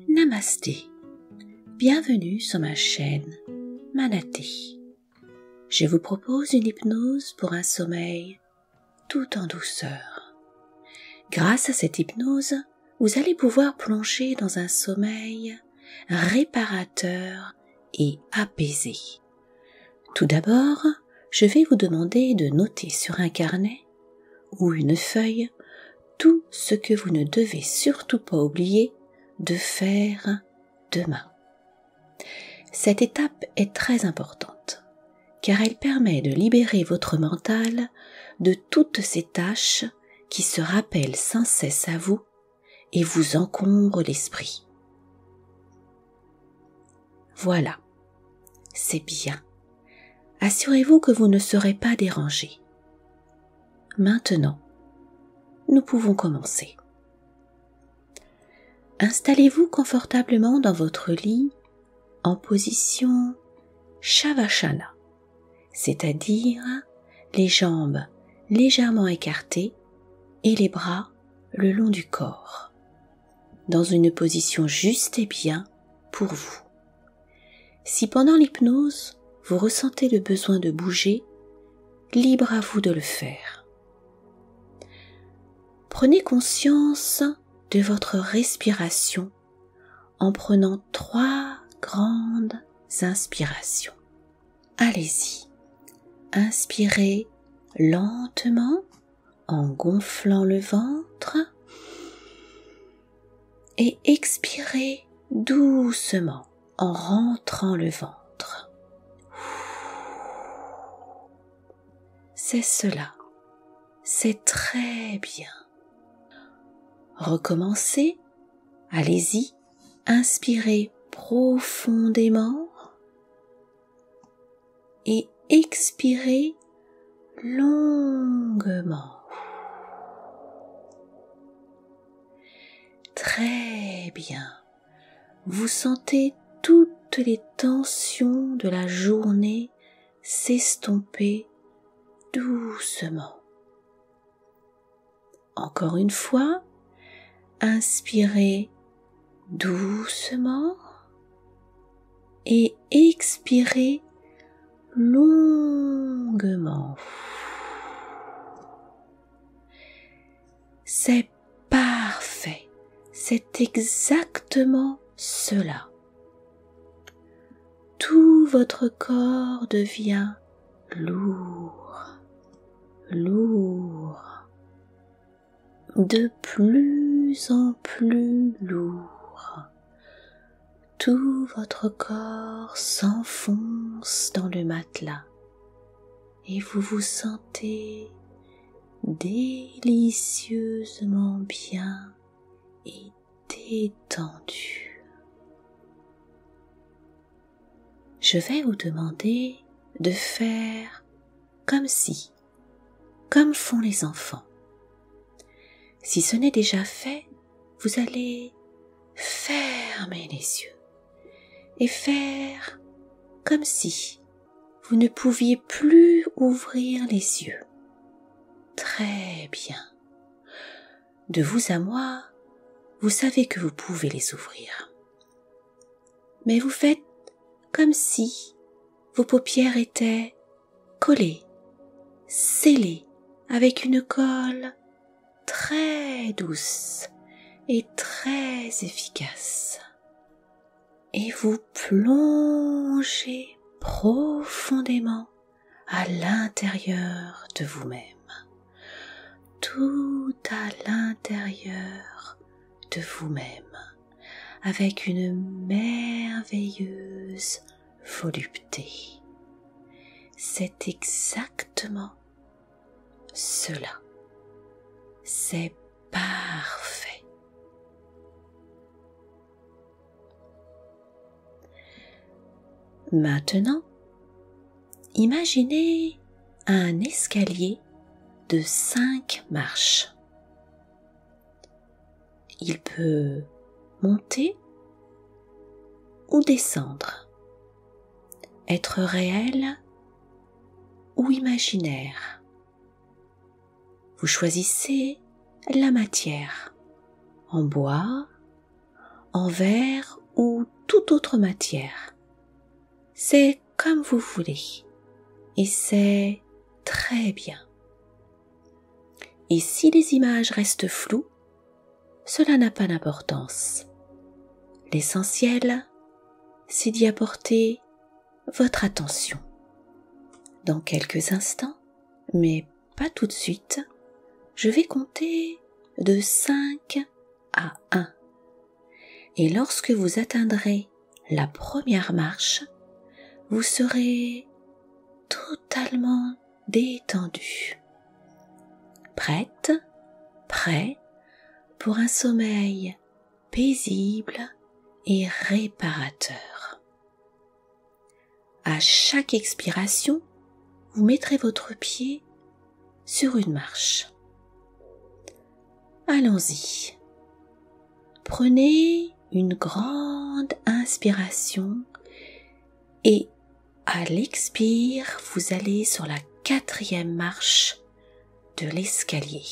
Namasté, bienvenue sur ma chaîne Manaté. Je vous propose une hypnose pour un sommeil tout en douceur. Grâce à cette hypnose, vous allez pouvoir plonger dans un sommeil réparateur et apaisé. Tout d'abord, je vais vous demander de noter sur un carnet ou une feuille tout ce que vous ne devez surtout pas oublier de faire demain. Cette étape est très importante car elle permet de libérer votre mental de toutes ces tâches qui se rappellent sans cesse à vous et vous encombrent l'esprit. Voilà, c'est bien. Assurez-vous que vous ne serez pas dérangé. Maintenant, nous pouvons commencer. Installez-vous confortablement dans votre lit en position Shavasana, c'est-à-dire les jambes légèrement écartées et les bras le long du corps, dans une position juste et bien pour vous. Si pendant l'hypnose, vous ressentez le besoin de bouger, libre à vous de le faire. Prenez conscience de votre respiration en prenant 3 grandes inspirations. Allez-y, inspirez lentement en gonflant le ventre et expirez doucement en rentrant le ventre. C'est cela, c'est très bien. Recommencez, allez-y, inspirez profondément et expirez longuement. Très bien, vous sentez toutes les tensions de la journée s'estomper doucement. Encore une fois, inspirez doucement et expirez longuement. C'est parfait, c'est exactement cela. Tout votre corps devient lourd, de plus en plus lourd. Tout votre corps s'enfonce dans le matelas et vous vous sentez délicieusement bien et détendu. Je vais vous demander de faire comme font les enfants. Si ce n'est déjà fait, vous allez fermer les yeux et faire comme si vous ne pouviez plus ouvrir les yeux. Très bien. De vous à moi, vous savez que vous pouvez les ouvrir. Mais vous faites comme si vos paupières étaient collées, scellées avec une colle très douce et très efficace. Et vous plongez profondément à l'intérieur de vous-même, tout à l'intérieur de vous-même, avec une merveilleuse volupté. C'est exactement cela. C'est parfait. Maintenant, imaginez un escalier de 5 marches. Il peut monter ou descendre, être réel ou imaginaire. Vous choisissez la matière, en bois, en verre ou toute autre matière. C'est comme vous voulez et c'est très bien. Et si les images restent floues, cela n'a pas d'importance. L'essentiel, c'est d'y apporter votre attention. Dans quelques instants, mais pas tout de suite, je vais compter de 5 à 1. Et lorsque vous atteindrez la première marche, vous serez totalement détendu. Prête, prêt pour un sommeil paisible et réparateur. À chaque expiration, vous mettrez votre pied sur une marche. Allons-y. Prenez une grande inspiration et à l'expire, vous allez sur la 4e marche de l'escalier.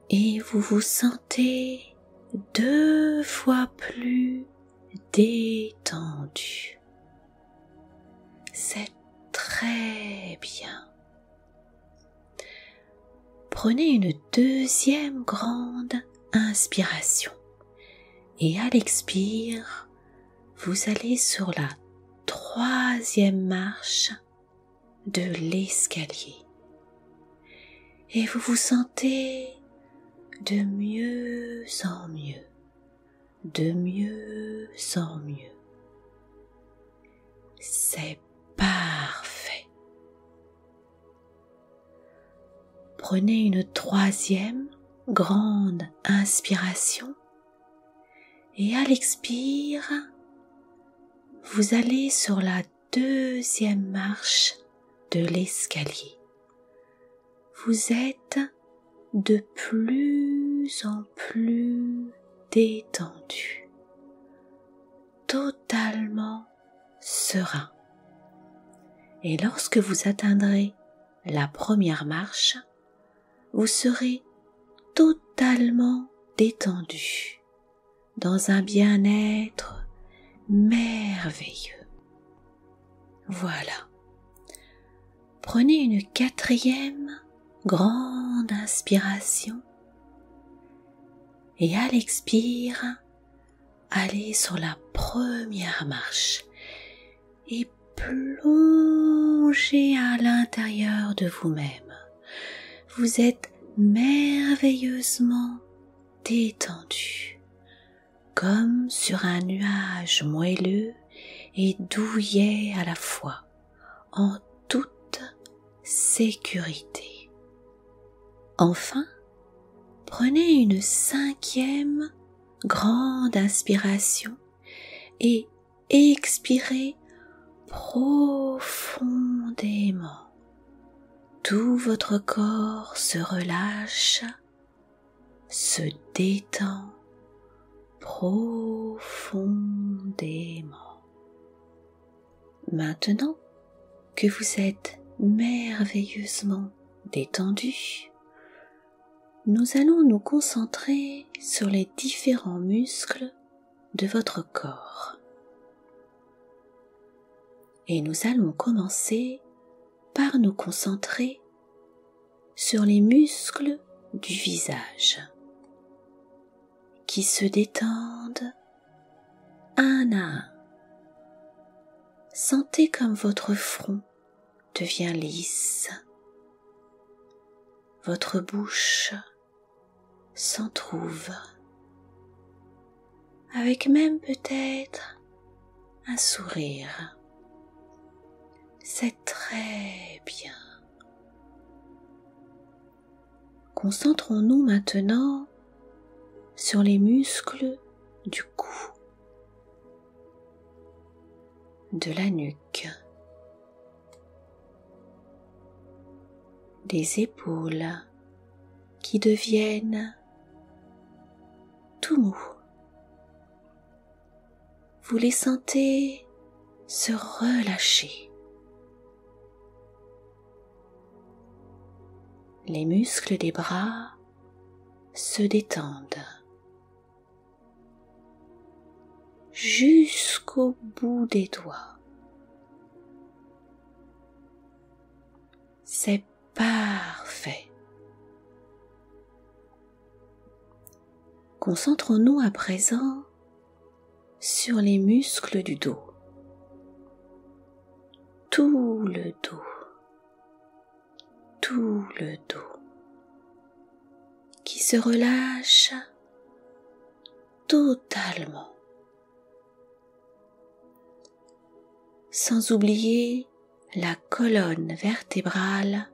Et vous vous sentez 2 fois plus détendu. C'est très bien. Prenez une 2e grande inspiration et à l'expire, vous allez sur la 3e marche de l'escalier et vous vous sentez de mieux en mieux, de mieux en mieux. C'est parfait. Prenez une 3e grande inspiration et à l'expire, vous allez sur la 2e marche de l'escalier. Vous êtes de plus en plus détendu, totalement serein. Et lorsque vous atteindrez la première marche, vous serez totalement détendu, dans un bien-être merveilleux. Voilà. Prenez une 4e grande inspiration et à l'expire, allez sur la première marche et plongez à l'intérieur de vous-même. Vous êtes merveilleusement détendu, comme sur un nuage moelleux et douillet à la fois, en toute sécurité. Enfin, prenez une 5e grande inspiration et expirez profondément. Tout votre corps se relâche, se détend profondément. Maintenant que vous êtes merveilleusement détendu, nous allons nous concentrer sur les différents muscles de votre corps. Et nous allons commencer par nous concentrer sur les muscles du visage qui se détendent un à un. Sentez comme votre front devient lisse, votre bouche s'entr'ouvre, avec même peut-être un sourire. C'est très bien. Concentrons-nous maintenant sur les muscles du cou, de la nuque, des épaules qui deviennent tout mous. Vous les sentez se relâcher. Les muscles des bras se détendent. jusqu'au bout des doigts. C'est parfait. Concentrons-nous à présent sur les muscles du dos. Tout le dos. Tout le dos. Qui se relâche totalement. Sans oublier la colonne vertébrale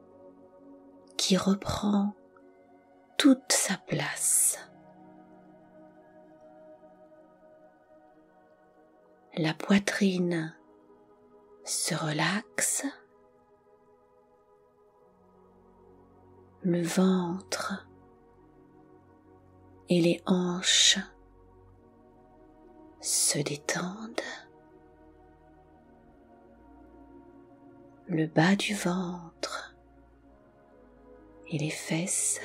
qui reprend toute sa place. La poitrine se relaxe, le ventre et les hanches se détendent, le bas du ventre et les fesses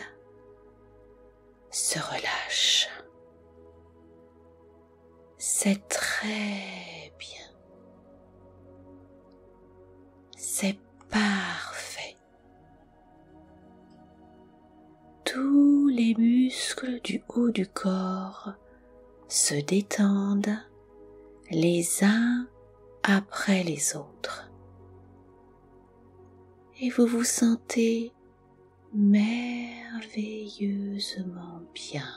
se relâchent. C'est très bien. C'est parfait. Tous les muscles du haut du corps se détendent les uns après les autres. Et vous vous sentez merveilleusement bien.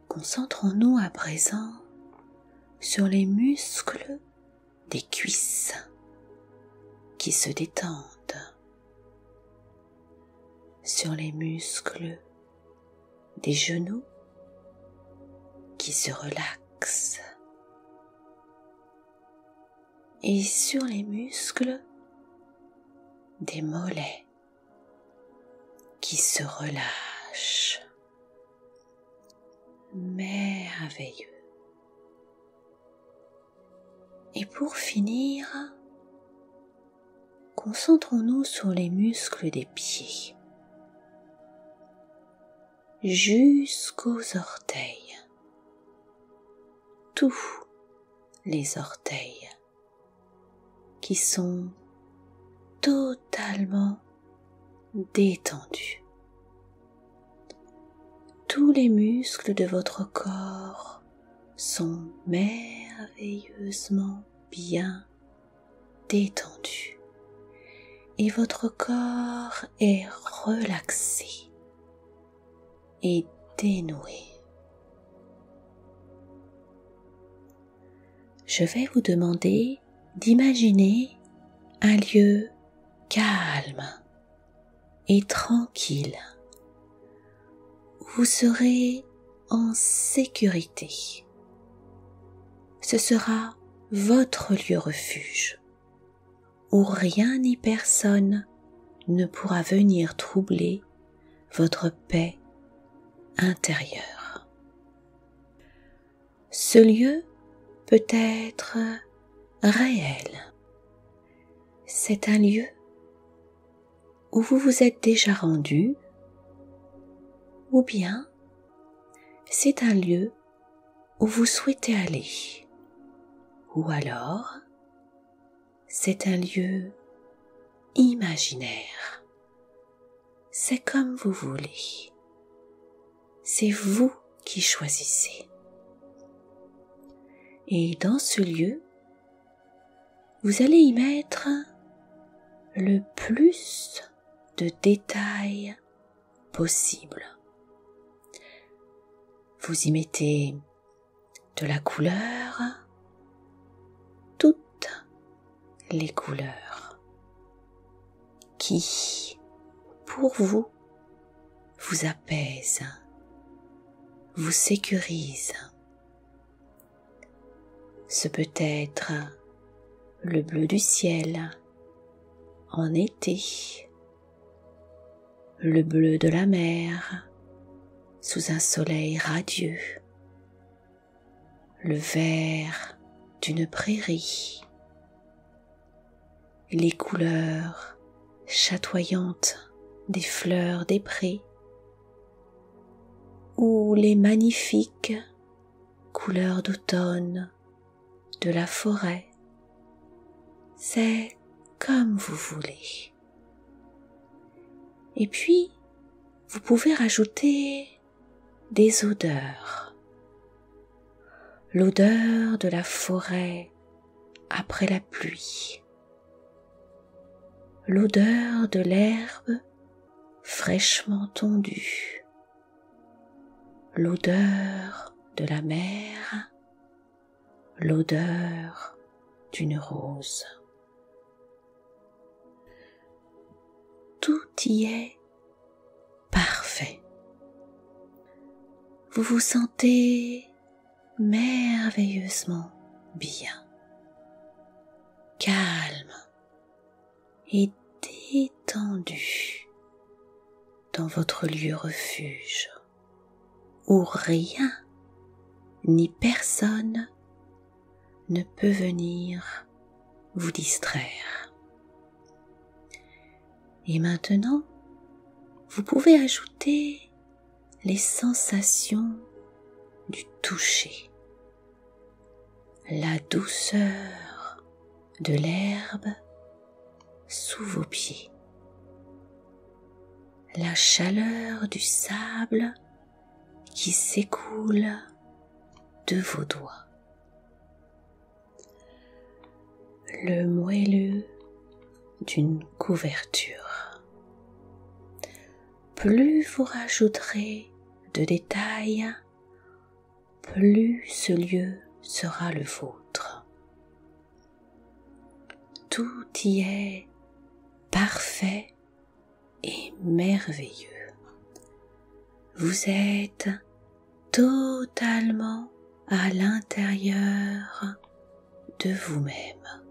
Concentrons-nous à présent sur les muscles des cuisses qui se détendent, sur les muscles des genoux qui se relaxent et sur les muscles des mollets qui se relâchent. Merveilleux. Et pour finir, concentrons-nous sur les muscles des pieds, jusqu'aux orteils, tous les orteils qui sont totalement détendus. Tous les muscles de votre corps sont merveilleusement bien détendus et votre corps est relaxé et dénoué. Je vais vous demander d'imaginer un lieu calme et tranquille où vous serez en sécurité. Ce sera votre lieu refuge où rien ni personne ne pourra venir troubler votre paix intérieure. Ce lieu peut être réel. C'est un lieu où vous vous êtes déjà rendu, ou bien c'est un lieu où vous souhaitez aller, ou alors c'est un lieu imaginaire. C'est comme vous voulez. C'est vous qui choisissez. Et dans ce lieu, vous allez y mettre le plus de détails possible. Vous y mettez de la couleur, toutes les couleurs qui, pour vous, vous apaisent, vous sécurisent. Ce peut être le bleu du ciel en été, le bleu de la mer sous un soleil radieux, le vert d'une prairie, les couleurs chatoyantes des fleurs des prés ou les magnifiques couleurs d'automne, de la forêt. C'est comme vous voulez. Et puis, vous pouvez rajouter des odeurs. L'odeur de la forêt après la pluie. L'odeur de l'herbe fraîchement tondue. L'odeur de la mer. L'odeur d'une rose. Tout y est parfait. Vous vous sentez merveilleusement bien, calme et détendu dans votre lieu refuge où rien ni personne ne peut venir vous distraire. Et maintenant, vous pouvez ajouter les sensations du toucher, la douceur de l'herbe sous vos pieds, la chaleur du sable qui s'écoule de vos doigts, le moelleux d'une couverture. Plus vous rajouterez de détails, plus ce lieu sera le vôtre. Tout y est parfait et merveilleux. Vous êtes totalement à l'intérieur de vous-même.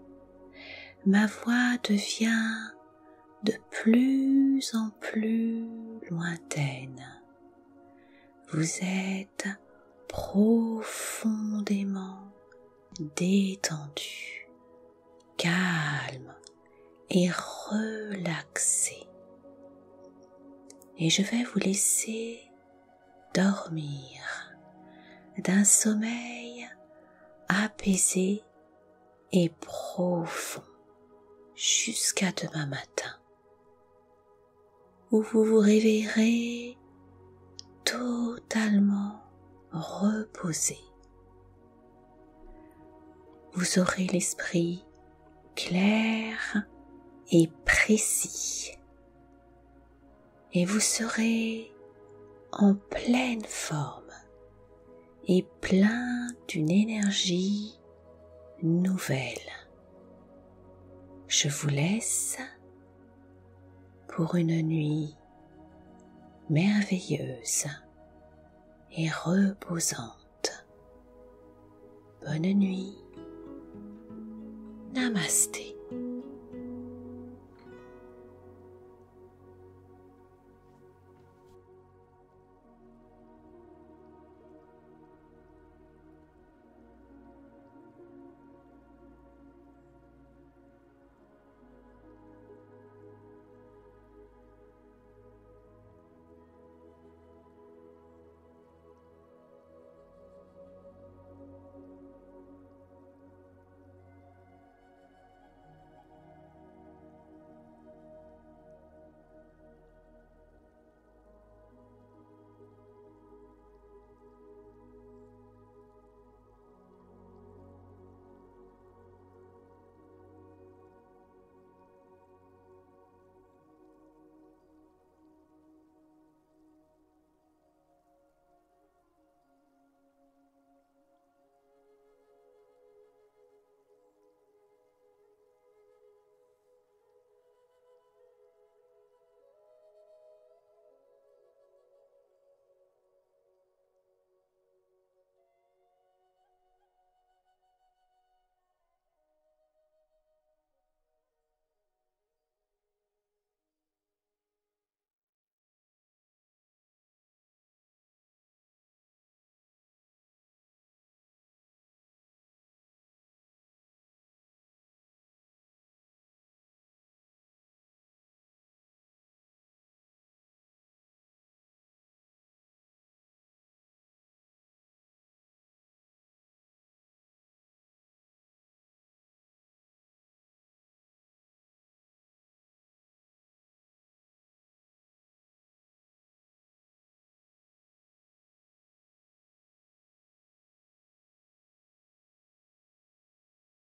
Ma voix devient de plus en plus lointaine. Vous êtes profondément détendu, calme et relaxé. Et je vais vous laisser dormir d'un sommeil apaisé et profond jusqu'à demain matin, où vous vous réveillerez totalement reposé. Vous aurez l'esprit clair et précis, et vous serez en pleine forme et plein d'une énergie nouvelle. Je vous laisse pour une nuit merveilleuse et reposante. Bonne nuit. Namasté.